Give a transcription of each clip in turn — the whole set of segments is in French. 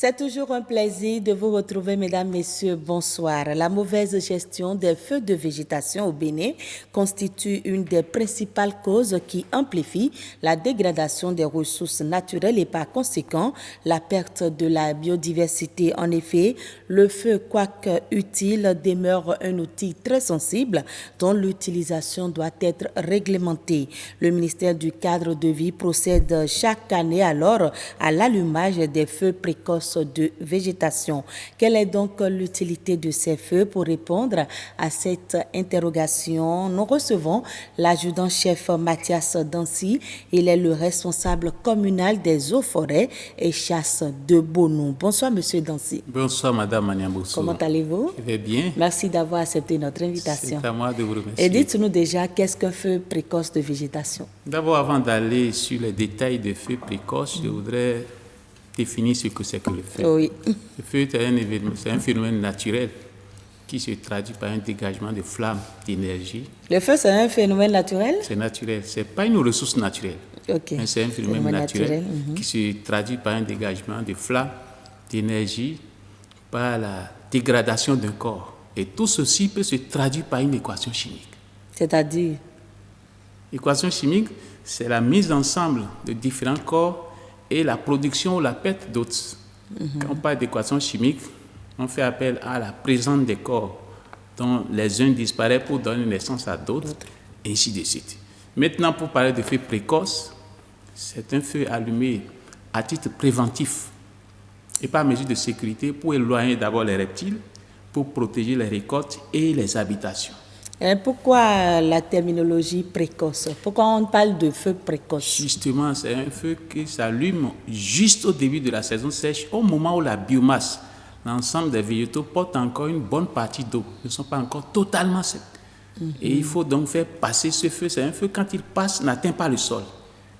C'est toujours un plaisir de vous retrouver, mesdames, messieurs, bonsoir. La mauvaise gestion des feux de végétation au Bénin constitue une des principales causes qui amplifie la dégradation des ressources naturelles et par conséquent la perte de la biodiversité. En effet, le feu, quoique utile, demeure un outil très sensible dont l'utilisation doit être réglementée. Le ministère du Cadre de vie procède chaque année alors à l'allumage des feux précoces de végétation. Quelle est donc l'utilité de ces feux? Pour répondre à cette interrogation, nous recevons l'adjudant-chef Mathias Dancy. Il est le responsable communal des eaux-forêts et chasses de Bonou. Bonsoir, monsieur Dancy. Bonsoir, madame Maniamboussou. Comment allez-vous? Je vais bien. Merci d'avoir accepté notre invitation. C'est à moi de vous remercier. Et dites-nous déjà, qu'est-ce qu'un feu précoce de végétation? D'abord, avant d'aller sur les détails des feux précoces, je voudrais définir ce que c'est que le feu. Oui. Le feu c'est un phénomène naturel qui se traduit par un dégagement de flammes, d'énergie. Le feu, c'est un phénomène naturel? C'est naturel. Ce n'est pas une ressource naturelle. Okay. Mais c'est un phénomène naturel qui se traduit par un dégagement de flammes, d'énergie, par la dégradation d'un corps. Et tout ceci peut se traduire par une équation chimique. C'est-à-dire? L'équation chimique, c'est la mise ensemble de différents corps et la production ou la perte d'autres. Quand on parle d'équation chimique, on fait appel à la présence des corps dont les uns disparaissent pour donner naissance à d'autres, et ainsi de suite. Maintenant, pour parler de feu précoce, c'est un feu allumé à titre préventif et par mesure de sécurité pour éloigner d'abord les reptiles, pour protéger les récoltes et les habitations. Et pourquoi la terminologie précoce? Pourquoi on parle de feu précoce? Justement, c'est un feu qui s'allume juste au début de la saison sèche, au moment où la biomasse, l'ensemble des végétaux portent encore une bonne partie d'eau, ne sont pas encore totalement secs. Et il faut donc faire passer ce feu. C'est un feu, quand il passe, n'atteint pas le sol.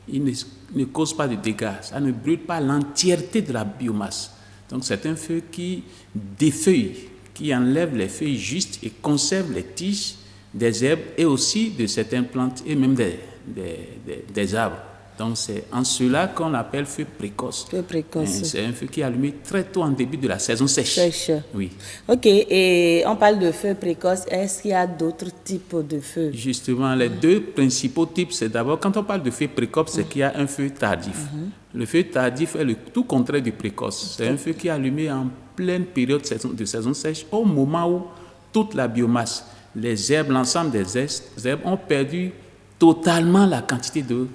Il ne cause pas de dégâts. Ça ne brûle pas l'entièreté de la biomasse. Donc c'est un feu qui défeuille, qui enlève les feuilles justes et conserve les tiges des herbes et aussi de certaines plantes et même des arbres. Donc c'est en cela qu'on l'appelle feu précoce. Feu précoce. C'est un feu qui est allumé très tôt en début de la saison sèche. Oui. Ok, et on parle de feu précoce. Est-ce qu'il y a d'autres types de feux? Justement, les deux principaux types, c'est d'abord, quand on parle de feu précoce, c'est qu'il y a un feu tardif. Le feu tardif est le tout contraire du précoce. C'est un feu qui est allumé en pleine période de saison sèche, au moment où toute la biomasse, les herbes, l'ensemble des herbes ont perdu totalement la quantité d'eau.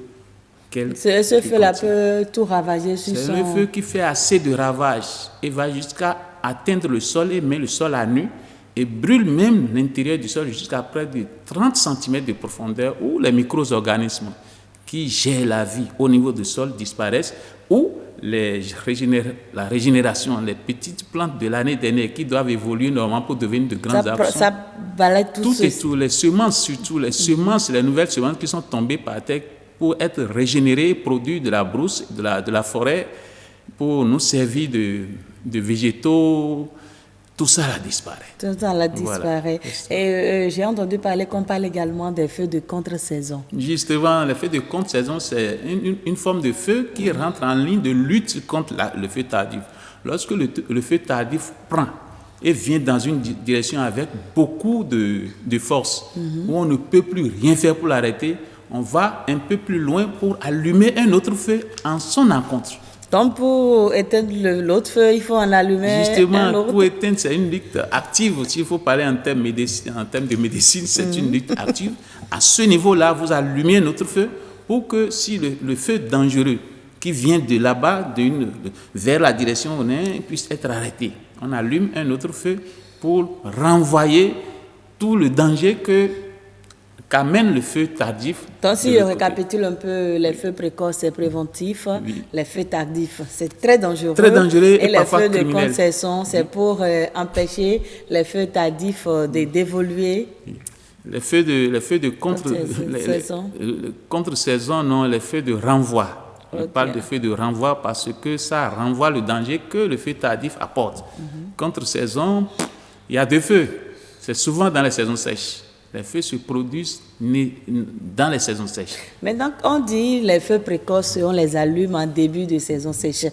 Ce feu-là peut tout ravager sur C'est le feu qui fait assez de ravages et va jusqu'à atteindre le sol et met le sol à nu et brûle même l'intérieur du sol jusqu'à près de 30 cm de profondeur où les micro-organismes qui gèrent la vie au niveau du sol disparaissent ou la régénération, les petites plantes de l'année dernière qui doivent évoluer normalement pour devenir de grands arbres. Ça balaye tout et tout, les semences surtout, les semences, les nouvelles semences qui sont tombées par terre pour être régénérées, produits de la brousse, de la forêt, pour nous servir de végétaux. Tout ça là disparaît. Tout ça là disparaît. Voilà, et j'ai entendu parler qu'on parle également des feux de contre-saison. Justement, les feux de contre-saison, c'est une forme de feu qui rentre en ligne de lutte contre le feu tardif. Lorsque le feu tardif prend et vient dans une direction avec beaucoup de force, où on ne peut plus rien faire pour l'arrêter, on va un peu plus loin pour allumer un autre feu en son encontre. Donc, pour éteindre l'autre feu, il faut en allumer Justement, un autre. pour éteindre, c'est une lutte active. S'il faut parler en termes de médecine, c'est une lutte active. À ce niveau-là, vous allumez un autre feu pour que si le feu dangereux qui vient de là-bas, vers la direction où on est, puisse être arrêté. On allume un autre feu pour renvoyer tout le danger qu'amène le feu tardif. Donc, si je récapitule un peu, les feux précoces, c'est préventif. Les feux tardifs, c'est très dangereux. Très dangereux et parfois criminel. Et les feux de contre-saison, c'est pour empêcher les feux tardifs d'évoluer. Les feux de contre-saison, non, les feux de renvoi. On parle de feux de renvoi parce que ça renvoie le danger que le feu tardif apporte. Contre-saison, il y a deux feux. C'est souvent dans les saisons sèches. Les feux se produisent dans les saisons sèches. Maintenant, on dit les feux précoces, on les allume en début de saison sèche.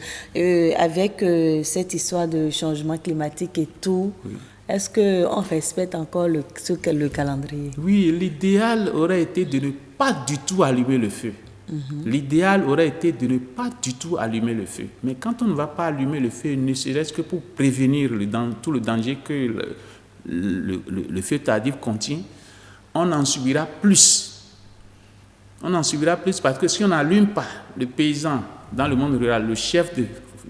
Avec cette histoire de changement climatique et tout, oui. Est-ce qu'on respecte encore le calendrier? Oui, l'idéal aurait été de ne pas du tout allumer le feu. L'idéal aurait été de ne pas du tout allumer le feu. Mais quand on ne va pas allumer le feu, ne serait-ce que pour prévenir tout le danger que le feu tardif contient, on en subira plus. On en subira plus parce que si on n'allume pas le paysan dans le monde rural, le chef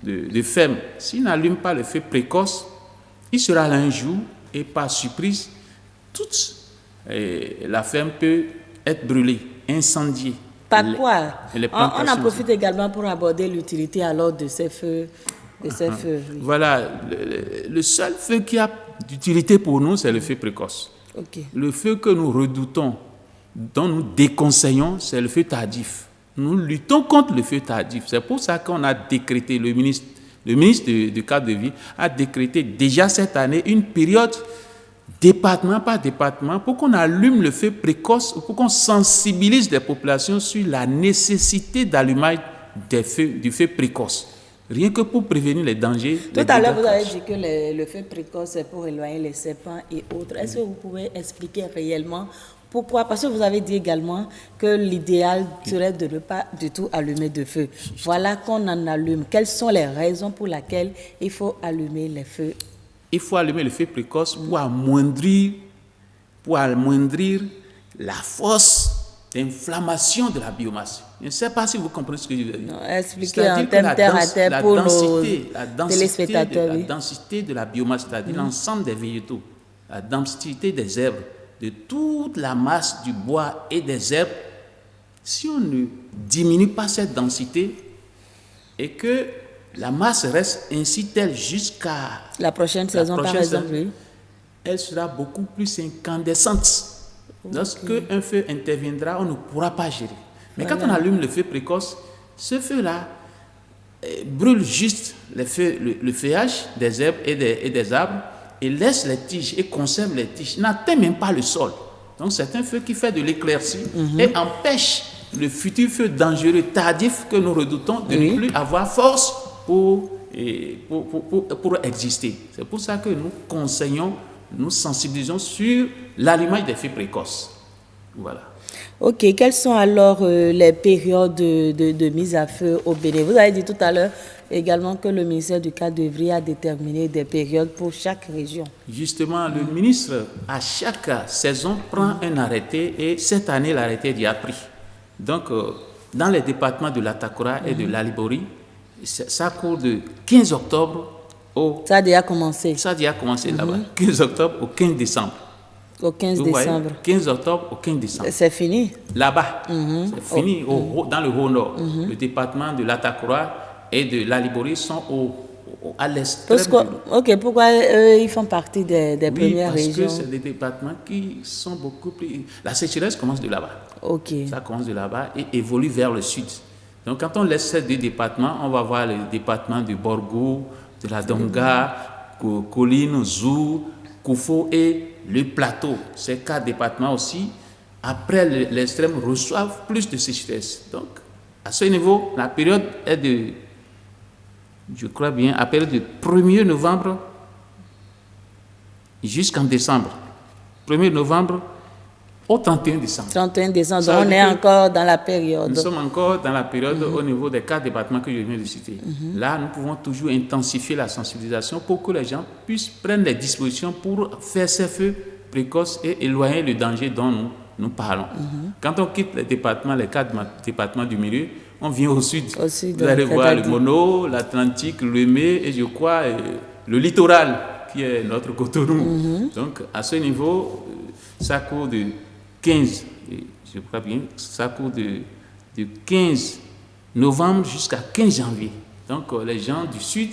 de ferme, s'il n'allume pas le feu précoce, il sera là un jour et par surprise, toute la ferme peut être brûlée, incendiée. Par quoi? On en profite également pour aborder l'utilité alors de ces feux. Voilà, le seul feu qui a d'utilité pour nous, c'est le feu précoce. Okay. Le feu que nous redoutons, dont nous déconseillons, c'est le feu tardif. Nous luttons contre le feu tardif. C'est pour ça qu'on a décrété, le ministre du cadre de vie a décrété déjà cette année une période département par département pour qu'on allume le feu précoce, pour qu'on sensibilise les populations sur la nécessité d'allumage du feu précoce. Rien que pour prévenir les dangers. Tout à l'heure, vous avez dit que le feu précoce, c'est pour éloigner les serpents et autres. Est-ce que vous pouvez expliquer réellement pourquoi? Parce que vous avez dit également que l'idéal serait de ne pas du tout allumer de feu. Voilà qu'on en allume. Quelles sont les raisons pour lesquelles il faut allumer les feux? Il faut allumer le feu précoce pour amoindrir la force d'inflammation de la biomasse. Je ne sais pas si vous comprenez ce que je veux dire. Expliquez en termes terre à terre pour nos téléspectateurs. La densité de la biomasse, c'est-à-dire l'ensemble des végétaux, la densité des herbes, de toute la masse du bois et des herbes, si on ne diminue pas cette densité et que la masse reste ainsi telle jusqu'à la prochaine saison, par exemple, oui. Elle sera beaucoup plus incandescente. Okay. Lorsque un feu interviendra, on ne pourra pas gérer. Mais quand on allume le feu précoce, ce feu-là brûle juste le feuillage des herbes et des arbres et laisse les tiges et conserve les tiges. Il n'atteint même pas le sol. Donc c'est un feu qui fait de l'éclaircie et empêche le futur feu dangereux tardif que nous redoutons de ne plus avoir force pour exister. C'est pour ça que nous conseillons, nous sensibilisons sur l'allumage des feux précoces. Voilà. Ok, quelles sont alors les périodes de mise à feu au Bénin? Vous avez dit tout à l'heure également que le ministère du cadre de vie a déterminé des périodes pour chaque région. Justement, le ministre, à chaque saison, prend un arrêté et cette année, l'arrêté y a pris. Donc, dans les départements de l'Atakura et de l'Alibori, ça court de 15 octobre au... Ça a déjà commencé. Ça a déjà commencé là-bas. 15 octobre au 15 décembre. Au 15 décembre. 15 octobre au 15 décembre. C'est fini? Là-bas. C'est fini dans le Haut-Nord. Le département de l'Atakura et de l'Alibori sont à l'extrême. Ok, pourquoi ils font partie des premières régions? Parce que c'est des départements qui sont beaucoup plus... La sécheresse commence de là-bas. Ok. Ça commence de là-bas et évolue vers le sud. Donc, quand on laisse ces deux départements, on va voir le département du Borgou, de la Donga, Colline, Zou, Koufo et le plateau. Ces quatre départements aussi, après l'extrême, reçoivent plus de sécheresse. Donc, à ce niveau, la période est de, je crois bien, à période de 1er novembre jusqu'en décembre. 1er novembre au 31 décembre. 31 décembre, donc on est encore dans la période. Nous sommes encore dans la période au niveau des quatre départements que je viens de citer. Là, nous pouvons toujours intensifier la sensibilisation pour que les gens puissent prendre les dispositions pour faire ces feux précoces et éloigner le danger dont nous parlons. Quand on quitte les départements, les quatre départements du milieu, on vient au sud. Vous allez voir le Mono, l'Atlantique, le Mé et je crois le littoral qui est notre Cotonou. Donc, à ce niveau, ça court de 15, je crois bien, ça court de 15 novembre jusqu'à 15 janvier. Donc, les gens du sud,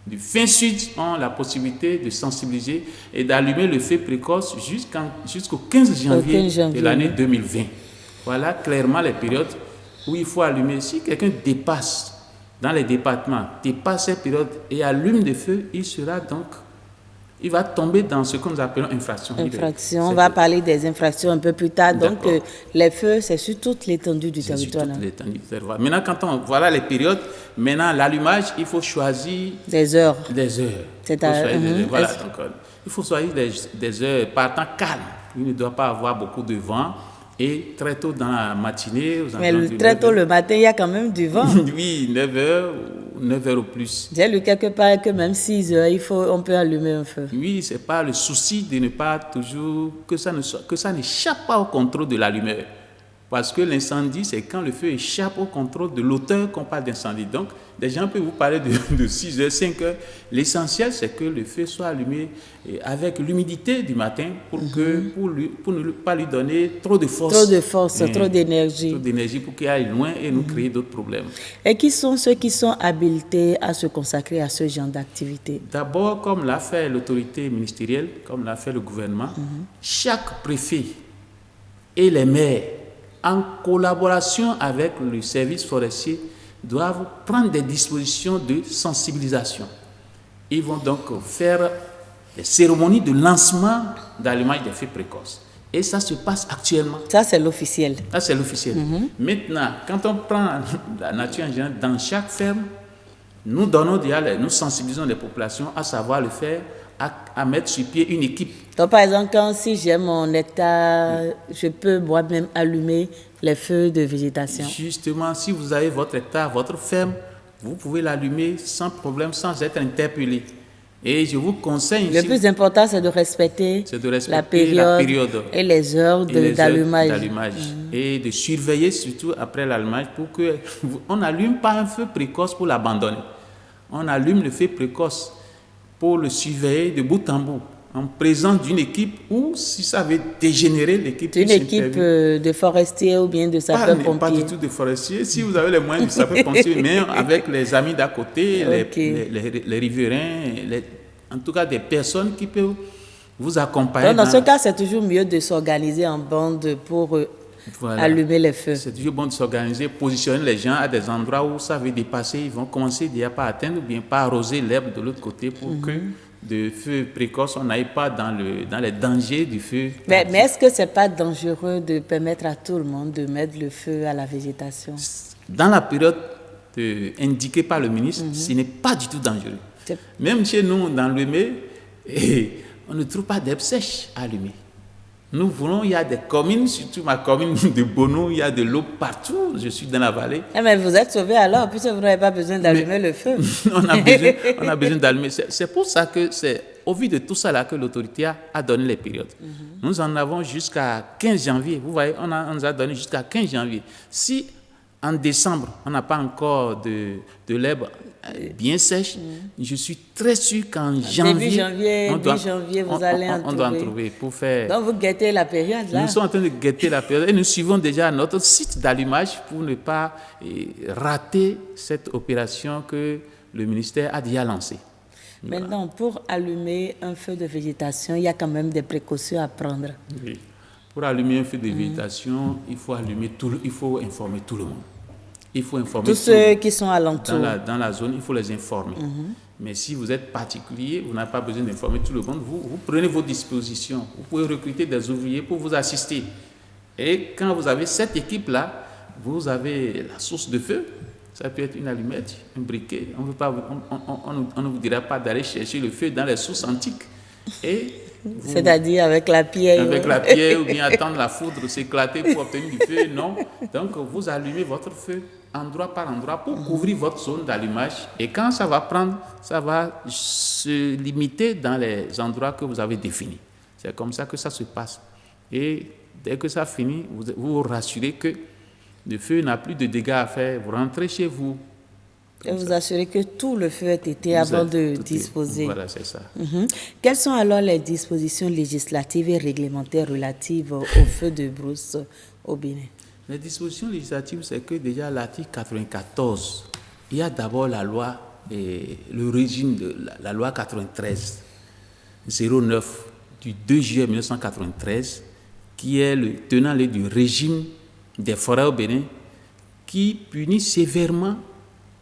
du fin sud, ont la possibilité de sensibiliser et d'allumer le feu précoce jusqu'au 15 janvier de l'année 2020. Voilà clairement les périodes où il faut allumer. Si quelqu'un dépasse dans les départements, dépasse ces périodes et allume le feu, il sera donc il va tomber dans ce que nous appelons infraction. On va parler des infractions un peu plus tard. Donc, les feux, c'est sur toute l'étendue du territoire. Sur toute l'étendue du territoire. Maintenant, quand on voilà les périodes, maintenant, l'allumage, il faut choisir des heures. Voilà, donc, il faut choisir des heures par temps calme. Il ne doit pas avoir beaucoup de vent. Et très tôt dans la matinée... Mais très tôt le matin, il y a quand même du vent. Oui, 9h ou 9h ou plus. J'ai lu quelque part que même 6h, on peut allumer un feu. Oui, ce n'est pas le souci de ne pas toujours... que ça n'échappe pas au contrôle de l'allumeur. Parce que l'incendie, c'est quand le feu échappe au contrôle de l'auteur qu'on parle d'incendie. Donc, des gens peuvent vous parler de 6 heures, 5 heures. L'essentiel, c'est que le feu soit allumé avec l'humidité du matin pour ne pas lui donner trop de force. Trop d'énergie. Trop d'énergie pour qu'il aille loin et nous créer d'autres problèmes. Et qui sont ceux qui sont habilités à se consacrer à ce genre d'activité? D'abord, comme l'a fait l'autorité ministérielle, comme l'a fait le gouvernement, chaque préfet et les maires, en collaboration avec le service forestier, doivent prendre des dispositions de sensibilisation. Ils vont donc faire des cérémonies de lancement d'allumage des feux précoces. Et ça se passe actuellement. Ça, c'est l'officiel. Ça, c'est l'officiel. Maintenant, quand on prend la nature en général, dans chaque ferme, nous sensibilisons les populations à savoir le faire, à mettre sur pied une équipe. Donc, par exemple, si j'ai mon hectare, je peux moi-même allumer les feux de végétation. Justement, si vous avez votre hectare, votre ferme, vous pouvez l'allumer sans problème, sans être interpellé. Et je vous conseille... Le plus important, c'est de respecter la période et les heures d'allumage. Et de surveiller surtout après l'allumage pour qu'on n'allume pas un feu précoce pour l'abandonner. On allume le feu précoce pour le surveiller de bout en bout, en présence d'une équipe ou si ça veut dégénérer, l'équipe... Une équipe de forestiers ou bien de sapeurs-pompiers? Pas du tout de forestiers. Si vous avez les moyens de sapeurs-pompiers, mais avec les amis d'à côté, les riverains, en tout cas des personnes qui peuvent vous accompagner. Donc, dans ce cas, c'est toujours mieux de s'organiser en bande pour allumer les feux. C'est toujours bon de s'organiser, positionner les gens à des endroits où ça veut dépasser. Ils vont commencer déjà par atteindre ou bien par arroser l'herbe de l'autre côté pour que de feu précoce, on n'aille pas dans les dangers du feu. Mais est-ce que ce n'est pas dangereux de permettre à tout le monde de mettre le feu à la végétation? Dans la période indiquée par le ministre, ce n'est pas du tout dangereux. Même chez nous, dans l'Ouémé, on ne trouve pas d'herbe sèche à allumer. Nous voulons, il y a des communes, surtout ma commune de Bono, il y a de l'eau partout. Je suis dans la vallée. Mais vous êtes sauvés alors, puisque vous n'avez pas besoin d'allumer le feu. on a besoin d'allumer. C'est pour ça que c'est au vu de tout ça là que l'autorité a donné les périodes. Nous en avons jusqu'à 15 janvier. Vous voyez, on nous a donné jusqu'à 15 janvier. Si en décembre, on n'a pas encore de l'herbe bien sèche, je suis très sûr qu'en janvier, vous allez on doit en trouver pour faire... Donc vous guettez la période là? Nous sommes en train de guetter la période et nous suivons déjà notre site d'allumage pour ne pas rater cette opération que le ministère a déjà lancée. Maintenant, pour allumer un feu de végétation, il y a quand même des précautions à prendre. Oui. Pour allumer un feu de végétation, il faut informer tout le monde. Il faut informer tous ceux qui sont alentours. Dans la zone, il faut les informer. Mais si vous êtes particulier, vous n'avez pas besoin d'informer tout le monde. Vous prenez vos dispositions. Vous pouvez recruter des ouvriers pour vous assister. Et quand vous avez cette équipe-là, vous avez la source de feu. Ça peut être une allumette, un briquet. On ne vous dira pas d'aller chercher le feu dans les sources antiques. C'est-à-dire avec la pierre. Avec la pierre ou bien attendre la foudre s'éclater pour obtenir du feu, non. Donc vous allumez votre feu endroit par endroit pour couvrir votre zone d'allumage. Et quand ça va prendre, ça va se limiter dans les endroits que vous avez définis. C'est comme ça que ça se passe. Et dès que ça finit, vous vous rassurez que le feu n'a plus de dégâts à faire. Vous rentrez chez vous. Et vous assurez que tout le feu a été avant de disposer. Voilà, c'est ça. Quelles sont alors les dispositions législatives et réglementaires relatives au feu de brousse au Bénin? Les dispositions législatives, c'est que déjà l'article 94, il y a d'abord la loi, le régime de la loi 93-09 du 2 juillet 1993, qui est le tenant du régime des forêts au Bénin, qui punit sévèrement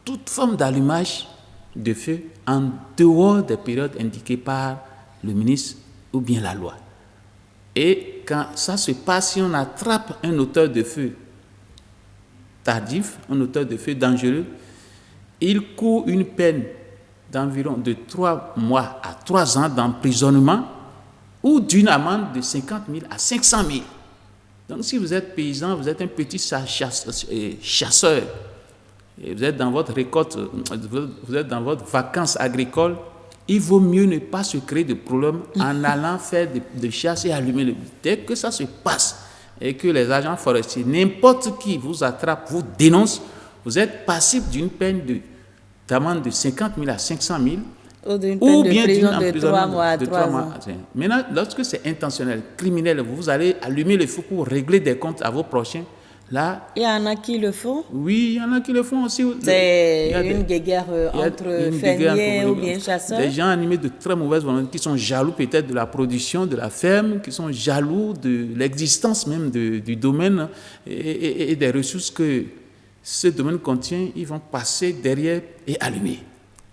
toute forme d'allumage de feu en dehors des périodes indiquées par le ministre ou bien la loi. Et quand ça se passe, si on attrape un auteur de feu tardif, un auteur de feu dangereux, il court une peine d'environ de 3 mois à 3 ans d'emprisonnement ou d'une amende de 50 000 à 500 000. Donc si vous êtes paysan, vous êtes un petit chasseur, et vous êtes dans votre récolte, vous êtes dans votre vacances agricoles, il vaut mieux ne pas se créer de problème en allant faire de chasse et allumer le. Dès que ça se passe et que les agents forestiers, n'importe qui vous attrape, vous dénonce, vous êtes passible d'une peine d'amende de 50 000 à 500 000 ou bien d'une emprisonnement de 3 mois. Maintenant, lorsque c'est intentionnel, criminel, vous allez allumer le feu pour régler des comptes à vos prochains. Là, il y en a qui le font. Oui, il y en a qui le font aussi. C'est une guéguerre entre fermiers ou bien chasseurs. Des gens animés de très mauvaises volontés qui sont jaloux peut-être de la production de la ferme, qui sont jaloux de l'existence même du domaine et des ressources que ce domaine contient. Ils vont passer derrière et allumer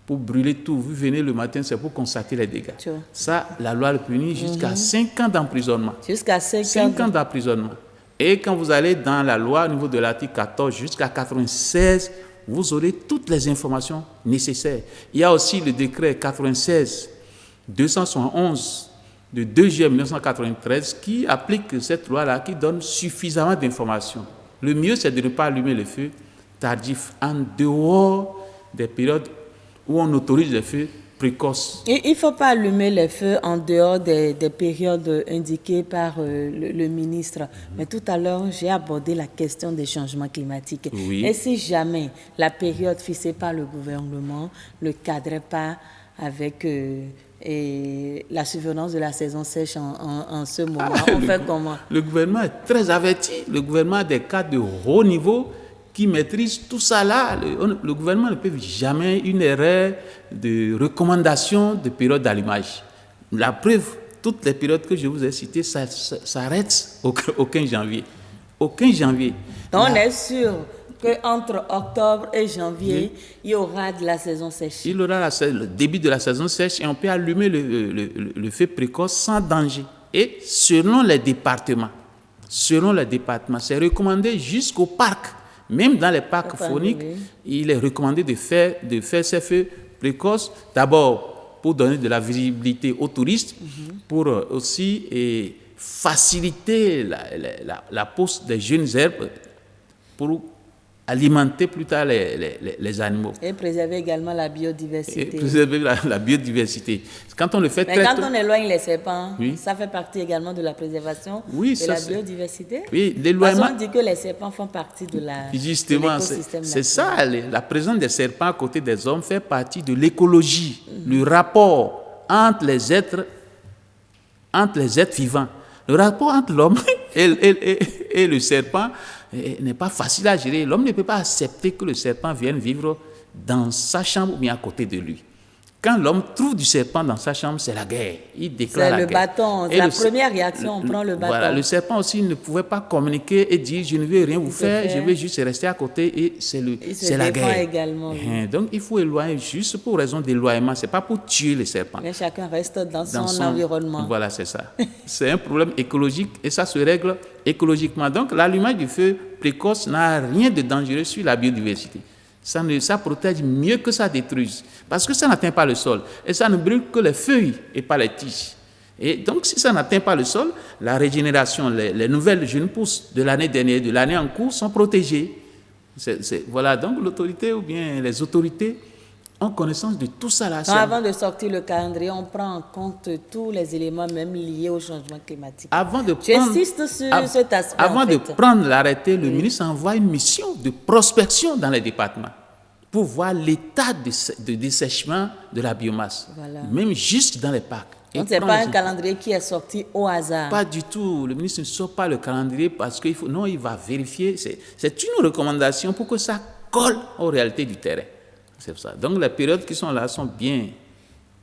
pour brûler tout. Vous venez le matin, c'est pour constater les dégâts. Ça, la loi le punit jusqu'à 5 ans d'emprisonnement. Jusqu'à 5 ans d'emprisonnement. Et quand vous allez dans la loi au niveau de l'article 14 jusqu'à 96, vous aurez toutes les informations nécessaires. Il y a aussi le décret 96-271 de 2 juillet 1993 qui applique cette loi-là, qui donne suffisamment d'informations. Le mieux, c'est de ne pas allumer le feu tardif en dehors des périodes où on autorise le feu précoce. Et il ne faut pas allumer les feux en dehors des périodes indiquées par le ministre. Mais tout à l'heure, j'ai abordé la question des changements climatiques. Oui. Et si jamais la période fixée par le gouvernement ne cadrait pas avec la survenance de la saison sèche en ce moment, on fait comment? Le gouvernement est très averti. Le gouvernement a des cadres de haut niveau qui maîtrisent tout ça là. Le gouvernement ne peut jamais une erreur de recommandation de période d'allumage. La preuve, toutes les périodes que je vous ai citées, ça s'arrête au 15 janvier. Au 15 janvier. Donc on est sûr qu'entre octobre et janvier, il y aura de la saison sèche. Il y aura le début de la saison sèche et on peut allumer le feu précoce sans danger. Et selon les départements, c'est recommandé jusqu'au parc. Même dans les parcs fauniques, il est recommandé de faire ces feux précoces, d'abord pour donner de la visibilité aux touristes, pour aussi faciliter la pousse des jeunes herbes, pour alimenter plus tard les animaux. Et préserver également la biodiversité. Et préserver la biodiversité. Quand on le fait quand on éloigne les serpents, ça fait partie également de la préservation de la biodiversité. Oui, l'éloignement. On dit que les serpents font partie de Justement, c'est ça. La présence des serpents à côté des hommes fait partie de l'écologie. Le rapport entre les êtres vivants. Le rapport entre l'homme et le serpent n'est pas facile à gérer. L'homme ne peut pas accepter que le serpent vienne vivre dans sa chambre ou bien à côté de lui. Quand l'homme trouve du serpent dans sa chambre, c'est la guerre. Il déclare la guerre. C'est le bâton. La première réaction, on prend le bâton. Voilà, le serpent aussi ne pouvait pas communiquer et dire « je ne veux rien vous faire, je vais juste rester à côté » et c'est la guerre. Également, oui. Donc il faut éloigner juste pour raison d'éloignement. Ce n'est pas pour tuer le serpent. Mais chacun reste dans son environnement. Voilà, c'est ça. C'est un problème écologique et ça se règle écologiquement. Donc l'allumage du feu précoce n'a rien de dangereux sur la biodiversité. Ça protège mieux que ça détruise. Parce que ça n'atteint pas le sol. Et ça ne brûle que les feuilles et pas les tiges. Et donc, si ça n'atteint pas le sol, la régénération, les nouvelles jeunes pousses de l'année dernière, de l'année en cours, sont protégées. Voilà, donc l'autorité ou bien les autorités ont connaissance de tout ça là. Avant de sortir le calendrier, on prend en compte tous les éléments même liés au changement climatique. J'insiste sur cet aspect. Avant de prendre l'arrêté, le ministre envoie une mission de prospection dans les départements pour voir l'état de dessèchement de la biomasse, même juste dans les parcs. Donc, ce n'est pas un calendrier qui est sorti au hasard. Pas du tout. Le ministre ne sort pas le calendrier parce qu'il faut. Non, il va vérifier. C'est une recommandation pour que ça colle aux réalités du terrain. C'est ça. Donc, les périodes qui sont là sont bien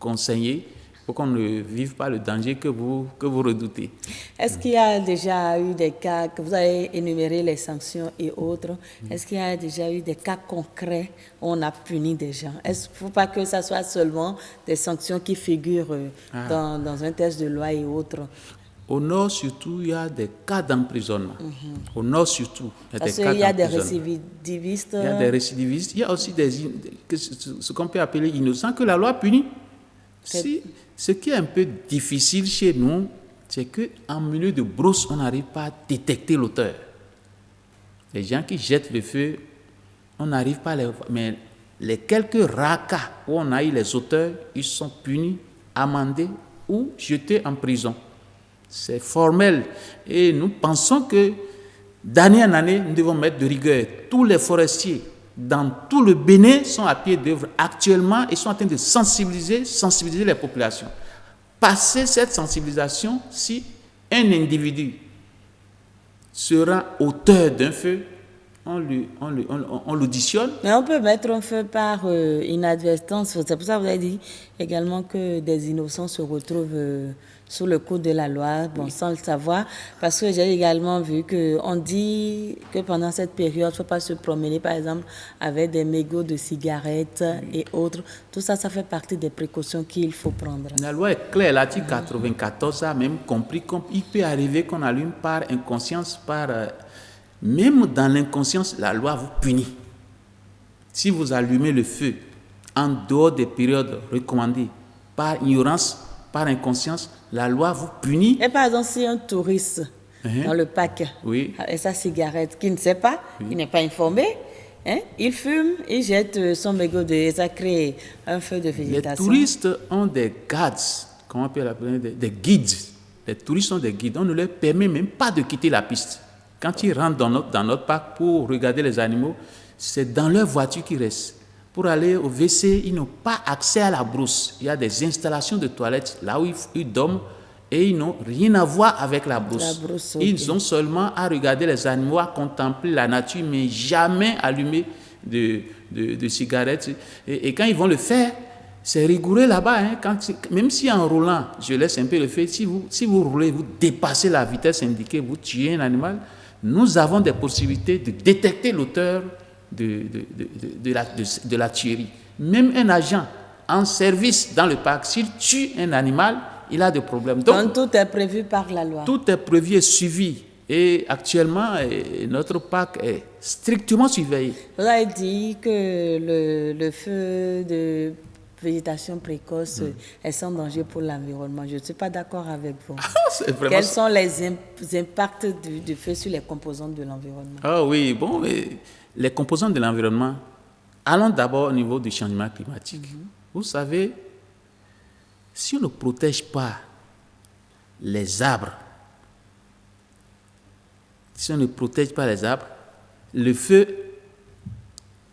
conseillées pour qu'on ne vive pas le danger que vous redoutez. Est-ce qu'il y a déjà eu des cas, que vous avez énuméré les sanctions et autres, est-ce qu'il y a déjà eu des cas concrets où on a puni des gens? Est-ce qu'il ne faut pas que ça soit seulement des sanctions qui figurent dans un texte de loi et autres? Au nord, surtout, il y a des cas d'emprisonnement. Au nord, surtout, il y a Parce des cas qu'il y a des d'emprisonnement. récidivistes. Il y a des récidivistes. Il y a aussi ce qu'on peut appeler innocents que la loi punit. Ce qui est un peu difficile chez nous, c'est qu'en milieu de brousse, on n'arrive pas à détecter l'auteur. Les gens qui jettent le feu, on n'arrive pas à les voir. Mais les quelques rares cas où on a eu les auteurs, ils sont punis, amendés ou jetés en prison. C'est formel. Et nous pensons que d'année en année, nous devons mettre de rigueur. Tous les forestiers dans tout le Bénin sont à pied d'œuvre actuellement et sont en train de sensibiliser les populations. Passer cette sensibilisation, si un individu sera auteur d'un feu, on l'auditionne. Mais on peut mettre un feu par inadvertance. C'est pour ça que vous avez dit également que des innocents se retrouvent sous le coup de la loi, bon, sans le savoir. Parce que j'ai également vu qu'on dit que pendant cette période, il ne faut pas se promener, par exemple, avec des mégots de cigarettes et autres. Tout ça, ça fait partie des précautions qu'il faut prendre. La loi est claire. L'article 94 a même compris qu'il peut arriver qu'on allume par inconscience, même dans l'inconscience, la loi vous punit. Si vous allumez le feu en dehors des périodes recommandées, par ignorance, par inconscience, la loi vous punit. Et par exemple, si un touriste dans le parc avec sa cigarette, qui ne sait pas, il n'est pas informé, il fume, il jette son mégot et ça crée un feu de végétation. Les touristes ont des guides, comment on peut l'appeler, des guides. Les touristes ont des guides. On ne leur permet même pas de quitter la piste. Quand ils rentrent dans notre parc pour regarder les animaux, c'est dans leur voiture qu'ils restent. Pour aller au WC, ils n'ont pas accès à la brousse. Il y a des installations de toilettes là où ils dorment et ils n'ont rien à voir avec la brousse. Ils ont seulement à regarder les animaux, à contempler la nature, mais jamais allumer de cigarettes. Et quand ils vont le faire, c'est rigoureux là-bas. Même si en roulant, je laisse un peu le feu, si vous roulez, vous dépassez la vitesse indiquée, vous tuez un animal, nous avons des possibilités de détecter l'auteur de la tuerie. Même un agent en service dans le parc, s'il tue un animal, il a des problèmes. Donc tout est prévu par la loi. Tout est prévu et suivi. Et actuellement, notre parc est strictement surveillé. Vous avez dit que le feu de végétation précoce est sans danger pour l'environnement. Je ne suis pas d'accord avec vous. Quels sont les impacts du feu sur les composantes de l'environnement? Ah oui, bon, les composantes de l'environnement, allons d'abord au niveau du changement climatique. Vous savez, si on ne protège pas les arbres, le feu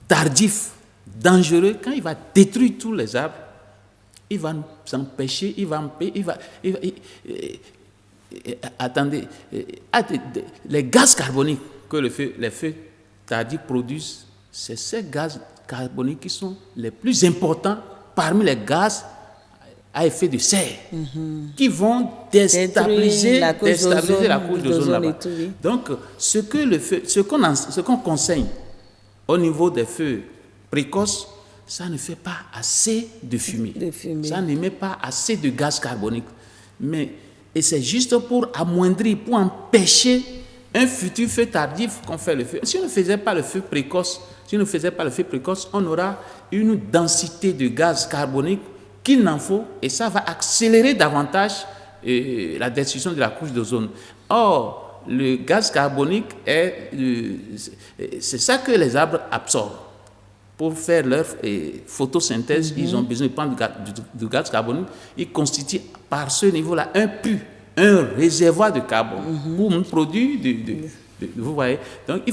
tardif, dangereux, quand il va détruire tous les arbres, il va nous empêcher, attendez, les gaz carboniques que les feux tardifs produisent, c'est ces gaz carboniques qui sont les plus importants parmi les gaz à effet de serre, qui vont déstabiliser la couche d'ozone là-bas. Donc, ce qu'on conseille au niveau des feux précoces, ça ne fait pas assez de fumée. Ça n'émet pas assez de gaz carbonique. Et c'est juste pour amoindrir, pour empêcher un futur feu tardif qu'on fait le feu. Si on ne faisait pas le feu précoce, on aura une densité de gaz carbonique qu'il n'en faut, et ça va accélérer davantage la destruction de la couche d'ozone. Or, le gaz carbonique, c'est ça que les arbres absorbent. Pour faire leur photosynthèse, ils ont besoin de prendre du gaz carbonique. Ils constituent par ce niveau-là un réservoir de carbone pour un produit vous voyez. Donc,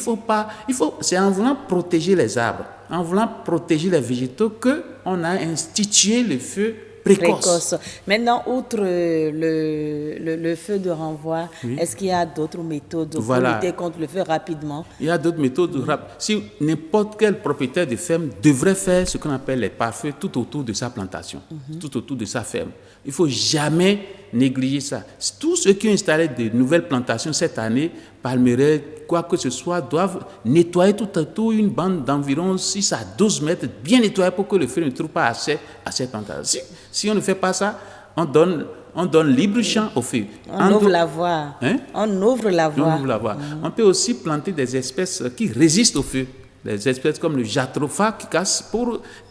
c'est en voulant protéger les arbres, en voulant protéger les végétaux qu'on a institué le feu précoce. Maintenant, outre le feu de renvoi, est-ce qu'il y a d'autres méthodes pour lutter contre le feu rapidement? Il y a d'autres méthodes. Si n'importe quel propriétaire de ferme devrait faire ce qu'on appelle les pare-feux tout autour de sa plantation, tout autour de sa ferme. Il ne faut jamais négliger ça. Tous ceux qui ont installé de nouvelles plantations cette année, palmeraie, quoi que ce soit, doivent nettoyer tout autour une bande d'environ 6 à 12 mètres, bien nettoyée pour que le feu ne trouve pas accès à cette plantation. Si on ne fait pas ça, on donne libre champ au feu. On ouvre la voie. On ouvre la voie. On peut aussi planter des espèces qui résistent au feu. Des espèces comme le jatropha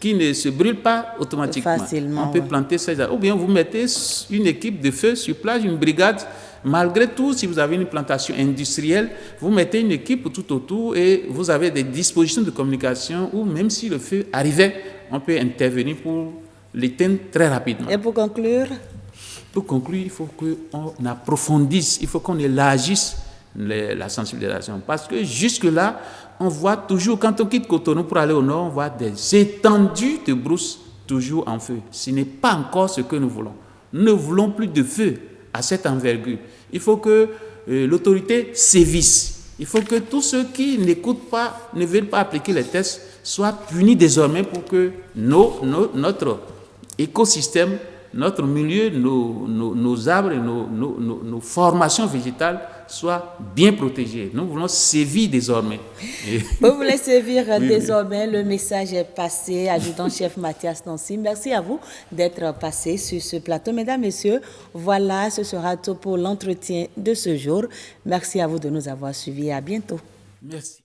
qui ne se brûle pas automatiquement. Facilement, on peut planter ça. Ou bien vous mettez une équipe de feu sur place, une brigade. Malgré tout, si vous avez une plantation industrielle, vous mettez une équipe tout autour et vous avez des dispositions de communication où même si le feu arrivait, on peut intervenir pour l'éteindre très rapidement. Et pour conclure? Pour conclure, il faut qu'on approfondisse, il faut qu'on élargisse la sensibilisation. Parce que jusque-là, on voit toujours, quand on quitte Cotonou pour aller au nord, on voit des étendues de brousses toujours en feu. Ce n'est pas encore ce que nous voulons. Nous ne voulons plus de feu à cette envergure. Il faut que l'autorité sévisse. Il faut que tous ceux qui n'écoutent pas, ne veulent pas appliquer les tests, soient punis désormais pour que notre écosystème, notre milieu, nos arbres, nos formations végétales soient bien protégées. Nous voulons sévir désormais. Vous voulez sévir désormais. Le message est passé. Adjudant-chef Mathias Nancy, merci à vous d'être passé sur ce plateau. Mesdames, Messieurs, voilà, ce sera tout pour l'entretien de ce jour. Merci à vous de nous avoir suivis. À bientôt. Merci.